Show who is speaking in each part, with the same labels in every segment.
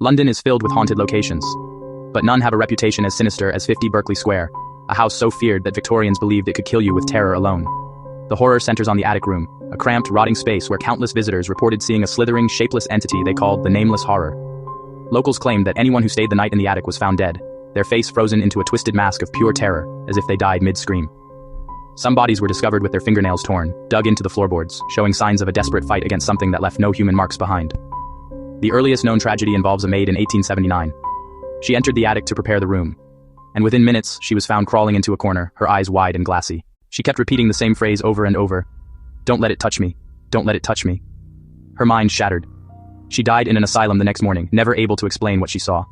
Speaker 1: London is filled with haunted locations, but none have a reputation as sinister as 50 Berkeley Square, a house so feared that Victorians believed it could kill you with terror alone. The horror centers on the attic room, a cramped, rotting space where countless visitors reported seeing a slithering, shapeless entity they called the Nameless Horror. Locals claimed that anyone who stayed the night in the attic was found dead, their face frozen into a twisted mask of pure terror, as if they died mid-scream. Some bodies were discovered with their fingernails torn, dug into the floorboards, showing signs of a desperate fight against something that left no human marks behind. The earliest known tragedy involves a maid in 1879. She entered the attic to prepare the room, and within minutes, she was found crawling into a corner, her eyes wide and glassy. She kept repeating the same phrase over and over. "Don't let it touch me. Don't let it touch me." Her mind shattered. She died in an asylum the next morning, never able to explain what she saw.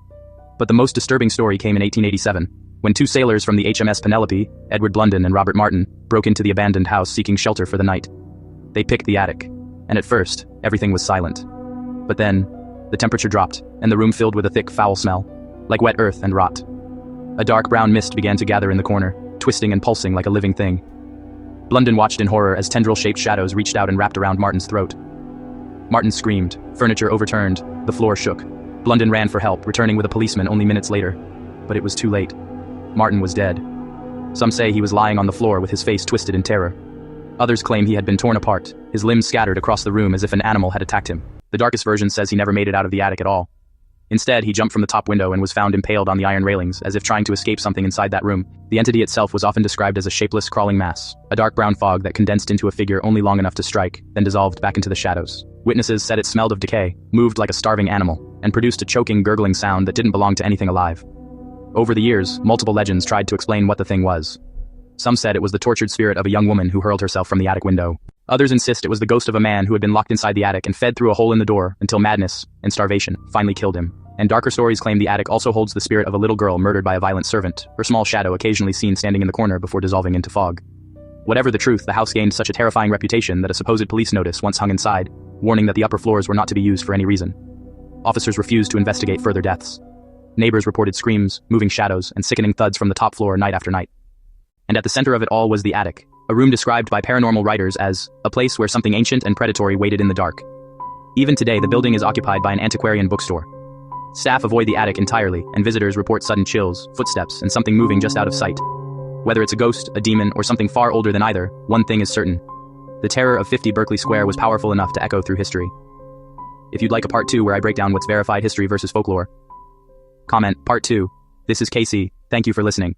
Speaker 1: But the most disturbing story came in 1887, when two sailors from the HMS Penelope, Edward Blunden and Robert Martin, broke into the abandoned house seeking shelter for the night. They picked the attic, and at first, everything was silent. But then, the temperature dropped, and the room filled with a thick, foul smell, like wet earth and rot. A dark brown mist began to gather in the corner, twisting and pulsing like a living thing. Blunden watched in horror as tendril-shaped shadows reached out and wrapped around Martin's throat. Martin screamed, furniture overturned, the floor shook. Blunden ran for help, returning with a policeman only minutes later. But it was too late. Martin was dead. Some say he was lying on the floor with his face twisted in terror. Others claim he had been torn apart, his limbs scattered across the room as if an animal had attacked him. The darkest version says he never made it out of the attic at all. Instead, he jumped from the top window and was found impaled on the iron railings, as if trying to escape something inside that room. The entity itself was often described as a shapeless, crawling mass, a dark brown fog that condensed into a figure only long enough to strike, then dissolved back into the shadows. Witnesses said it smelled of decay, moved like a starving animal, and produced a choking, gurgling sound that didn't belong to anything alive. Over the years, multiple legends tried to explain what the thing was. Some said it was the tortured spirit of a young woman who hurled herself from the attic window. Others insist it was the ghost of a man who had been locked inside the attic and fed through a hole in the door until madness and starvation finally killed him. And darker stories claim the attic also holds the spirit of a little girl murdered by a violent servant, her small shadow occasionally seen standing in the corner before dissolving into fog. Whatever the truth, the house gained such a terrifying reputation that a supposed police notice once hung inside, warning that the upper floors were not to be used for any reason. Officers refused to investigate further deaths. Neighbors reported screams, moving shadows, and sickening thuds from the top floor night after night. And at the center of it all was the attic, a room described by paranormal writers as a place where something ancient and predatory waited in the dark. Even today, the building is occupied by an antiquarian bookstore. Staff avoid the attic entirely, and visitors report sudden chills, footsteps, and something moving just out of sight. Whether it's a ghost, a demon, or something far older than either, one thing is certain. The terror of 50 Berkeley Square was powerful enough to echo through history. If you'd like a part 2 where I break down what's verified history versus folklore, comment Part 2. This is Casey. Thank you for listening.